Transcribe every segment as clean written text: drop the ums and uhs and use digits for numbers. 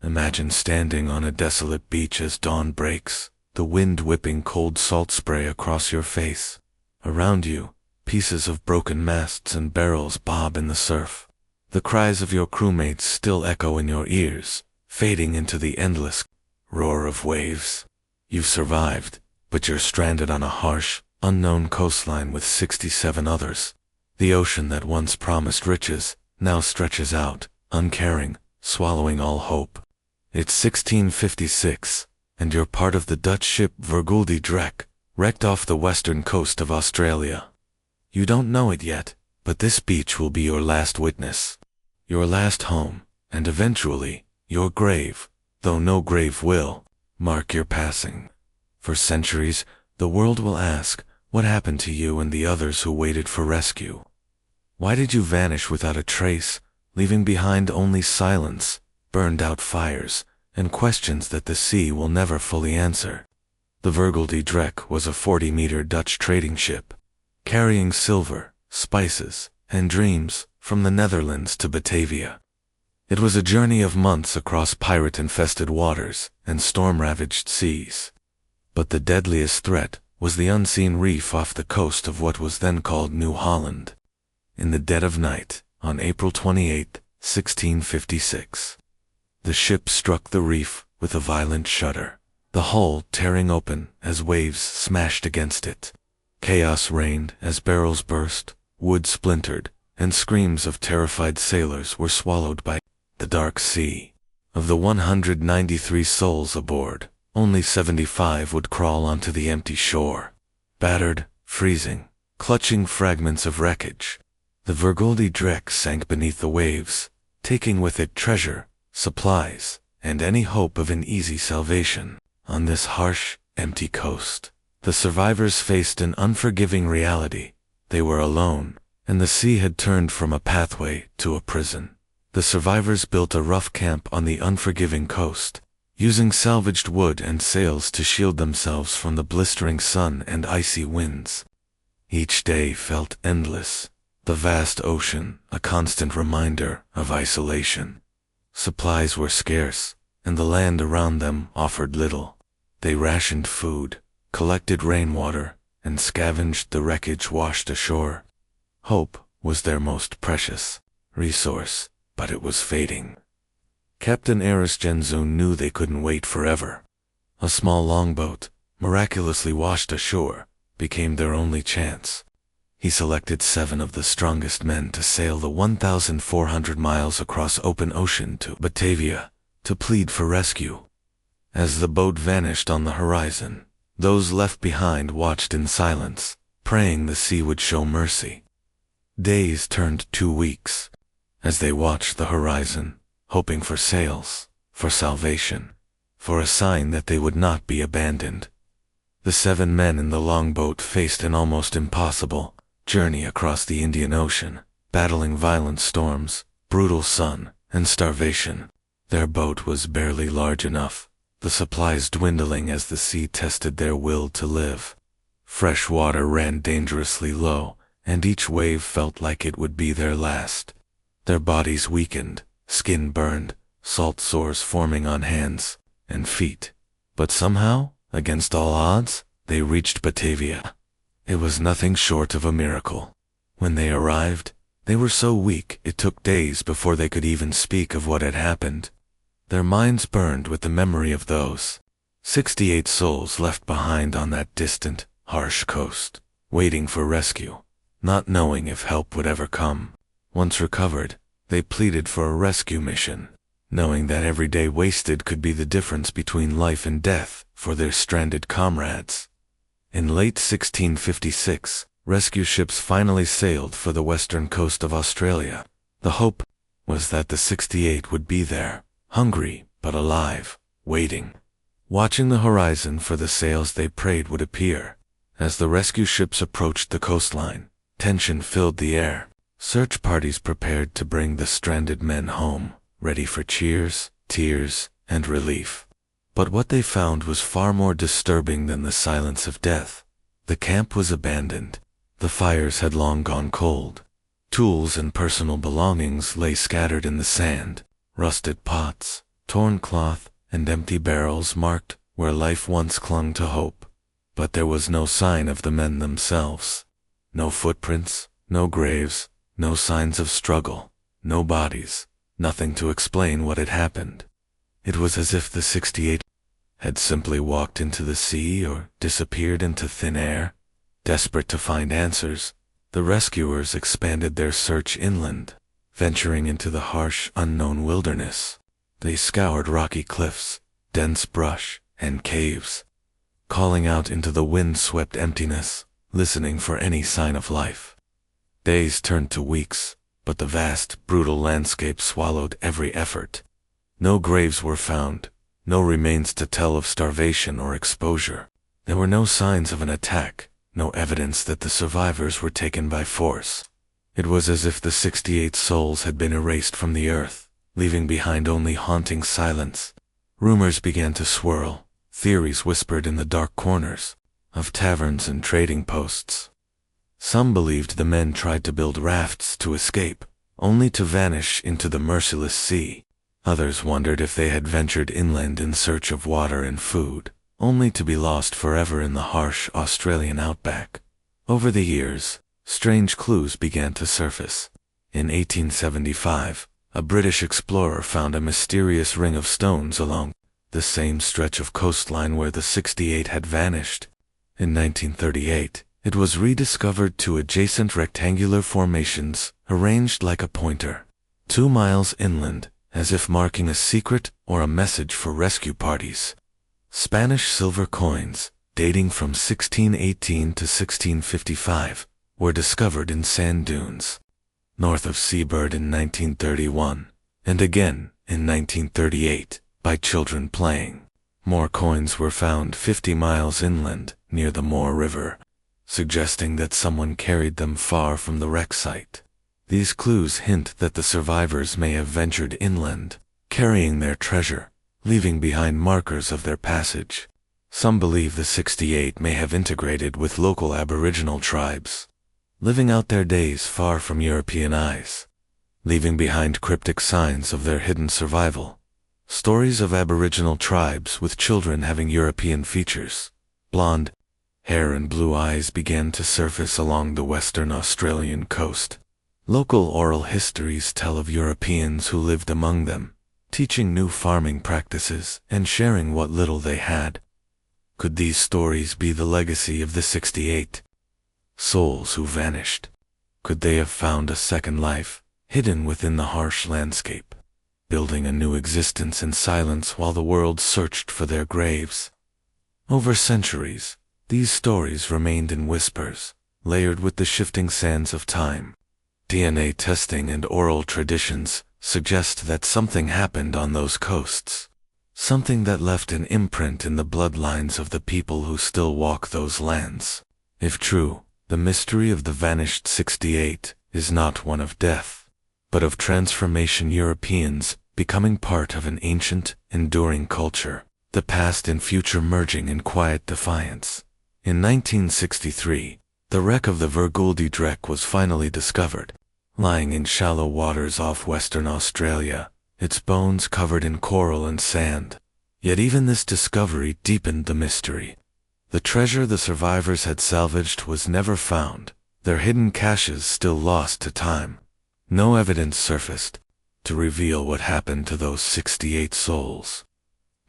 Imagine standing on a desolate beach as dawn breaks, the wind whipping cold salt spray across your face. Around you, pieces of broken masts and barrels bob in the surf. The cries of your crewmates still echo in your ears, fading into the endless roar of waves. You've survived, but you're stranded on a harsh, unknown coastline with 67 others. The ocean that once promised riches now stretches out, uncaring, swallowing all hope. It's 1656, and you're part of the Dutch ship Virgule Drack, wrecked off the western coast of Australia. You don't know it yet, but this beach will be your last witness, your last home, and eventually, your grave, though no grave will mark your passing. For centuries, the world will ask, what happened to you and the others who waited for rescue? Why did you vanish without a trace, leaving behind only silence, burned-out fires, and questions that the sea will never fully answer? The Virgule Drack was a 40-meter Dutch trading ship, carrying silver, spices, and dreams from the Netherlands to Batavia. It was a journey of months across pirate-infested waters and storm-ravaged seas. But the deadliest threat was the unseen reef off the coast of what was then called New Holland. In the dead of night, on April 28, 1656, the ship struck the reef with a violent shudder, the hull tearing open as waves smashed against it. Chaos reigned as barrels burst, wood splintered, and screams of terrified sailors were swallowed by the dark sea. Of the 193 souls aboard, only 75 would crawl onto the empty shore. Battered, freezing, clutching fragments of wreckage, the Virgule Drack sank beneath the waves, taking with it treasure, supplies, and any hope of an easy salvation. On this harsh, empty coast, the survivors faced an unforgiving reality. They were alone, and the sea had turned from a pathway to a prison. The survivors built a rough camp on the unforgiving coast, using salvaged wood and sails to shield themselves from the blistering sun and icy winds. Each day felt endless, the vast ocean a constant reminder of isolation. Supplies were scarce, and the land around them offered little. They rationed food, collected rainwater, and scavenged the wreckage washed ashore. Hope was their most precious resource, but it was fading. Captain Aris Genzoon knew they couldn't wait forever. A small longboat, miraculously washed ashore, became their only chance. He selected 7 of the strongest men to sail the 1,400 miles across open ocean to Batavia, to plead for rescue. As the boat vanished on the horizon, those left behind watched in silence, praying the sea would show mercy. Days turned 2 weeks. As they watched the horizon, hoping for sails, for salvation, for a sign that they would not be abandoned, the 7 men in the longboat faced an almost impossible journey across the Indian Ocean, battling violent storms, brutal sun, and starvation. Their boat was barely large enough, the supplies dwindling as the sea tested their will to live. Fresh water ran dangerously low, and each wave felt like it would be their last. Their bodies weakened, skin burned, salt sores forming on hands and feet. But somehow, against all odds, they reached Batavia. It was nothing short of a miracle. When they arrived, they were so weak it took days before they could even speak of what had happened. Their minds burned with the memory of those 68 souls left behind on that distant, harsh coast, waiting for rescue, not knowing if help would ever come. Once recovered, they pleaded for a rescue mission, knowing that every day wasted could be the difference between life and death for their stranded comrades. In late 1656, rescue ships finally sailed for the western coast of Australia. The hope was that the 68 would be there, hungry but alive, waiting, watching the horizon for the sails they prayed would appear. As the rescue ships approached the coastline, tension filled the air. Search parties prepared to bring the stranded men home, ready for cheers, tears, and relief. But what they found was far more disturbing than the silence of death. The camp was abandoned. The fires had long gone cold. Tools and personal belongings lay scattered in the sand. Rusted pots, Torn cloth and empty barrels marked where life once clung to hope. But there was no sign of the men themselves. No footprints, no graves, no signs of struggle, no bodies, nothing to explain what had happened. It was as if the 68 had simply walked into the sea or disappeared into thin air. Desperate to find answers, the rescuers expanded their search inland, venturing into the harsh, unknown wilderness. They scoured rocky cliffs, dense brush, and caves, calling out into the wind-swept emptiness, listening for any sign of life. Days turned to weeks, but the vast, brutal landscape swallowed every effort. No graves were found, no remains to tell of starvation or exposure. There were no signs of an attack, no evidence that the survivors were taken by force. It was as if the 68 souls had been erased from the earth, leaving behind only haunting silence. Rumors began to swirl, theories whispered in the dark corners of taverns and trading posts. Some believed the men tried to build rafts to escape, only to vanish into the merciless sea. Others wondered if they had ventured inland in search of water and food, only to be lost forever in the harsh Australian outback. Over the years, strange clues began to surface. In 1875, a British explorer found a mysterious ring of stones along the same stretch of coastline where the 68 had vanished. In 1938, it was rediscovered to adjacent rectangular formations arranged like a pointer, 2 miles inland, as if marking a secret or a message for rescue parties. Spanish silver coins, dating from 1618 to 1655, were discovered in sand dunes north of Seabird in 1931, and again in 1938 by children playing. More coins were found 50 miles inland near the Moore River, suggesting that someone carried them far from the wreck site. These clues hint that the survivors may have ventured inland, carrying their treasure, leaving behind markers of their passage. Some believe the 68 may have integrated with local Aboriginal tribes, living out their days far from European eyes, leaving behind cryptic signs of their hidden survival. Stories of Aboriginal tribes with children having European features, blonde hair and blue eyes began to surface along the Western Australian coast. Local oral histories tell of Europeans who lived among them, teaching new farming practices and sharing what little they had. Could these stories be the legacy of the 68 souls who vanished? Could they have found a second life, hidden within the harsh landscape, building a new existence in silence while the world searched for their graves? Over centuries, these stories remained in whispers, layered with the shifting sands of time. DNA testing and oral traditions suggest that something happened on those coasts, something that left an imprint in the bloodlines of the people who still walk those lands. If true, the mystery of the vanished 68 is not one of death, but of transformation. Europeans becoming part of an ancient, enduring culture, the past and future merging in quiet defiance. In 1963, the wreck of the Virgule Drack was finally discovered, lying in shallow waters off Western Australia, its bones covered in coral and sand. Yet even this discovery deepened the mystery. The treasure the survivors had salvaged was never found, their hidden caches still lost to time. No evidence surfaced to reveal what happened to those 68 souls.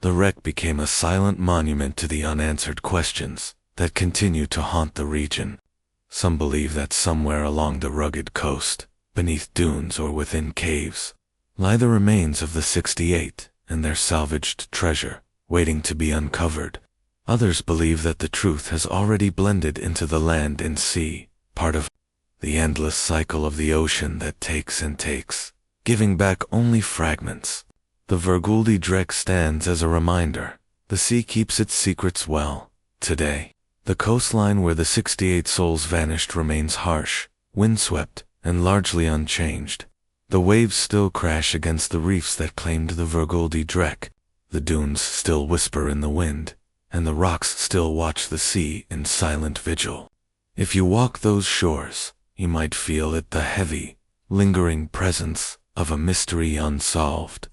The wreck became a silent monument to the unanswered questions that continue to haunt the region. Some believe that somewhere along the rugged coast, beneath dunes or within caves, lie the remains of the 68 and their salvaged treasure, waiting to be uncovered. Others believe that the truth has already blended into the land and sea, part of the endless cycle of the ocean that takes and takes, giving back only fragments. The Virgule Drack stands as a reminder. The sea keeps its secrets well. Today, the coastline where the 68 souls vanished remains harsh, windswept, and largely unchanged. The waves still crash against the reefs that claimed the Virgule Drack. The dunes still whisper in the wind, and the rocks still watch the sea in silent vigil. If you walk those shores, you might feel it, the heavy, lingering presence of a mystery unsolved.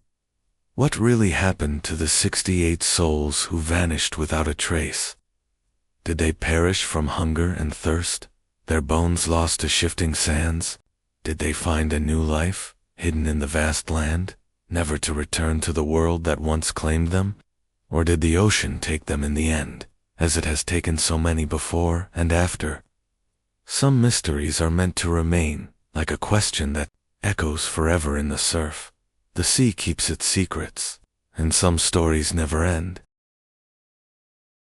What really happened to the 68 souls who vanished without a trace? Did they perish from hunger and thirst, their bones lost to shifting sands? Did they find a new life, hidden in the vast land, never to return to the world that once claimed them? Or did the ocean take them in the end, as it has taken so many before and after? Some mysteries are meant to remain, like a question that echoes forever in the surf. The sea keeps its secrets, and some stories never end.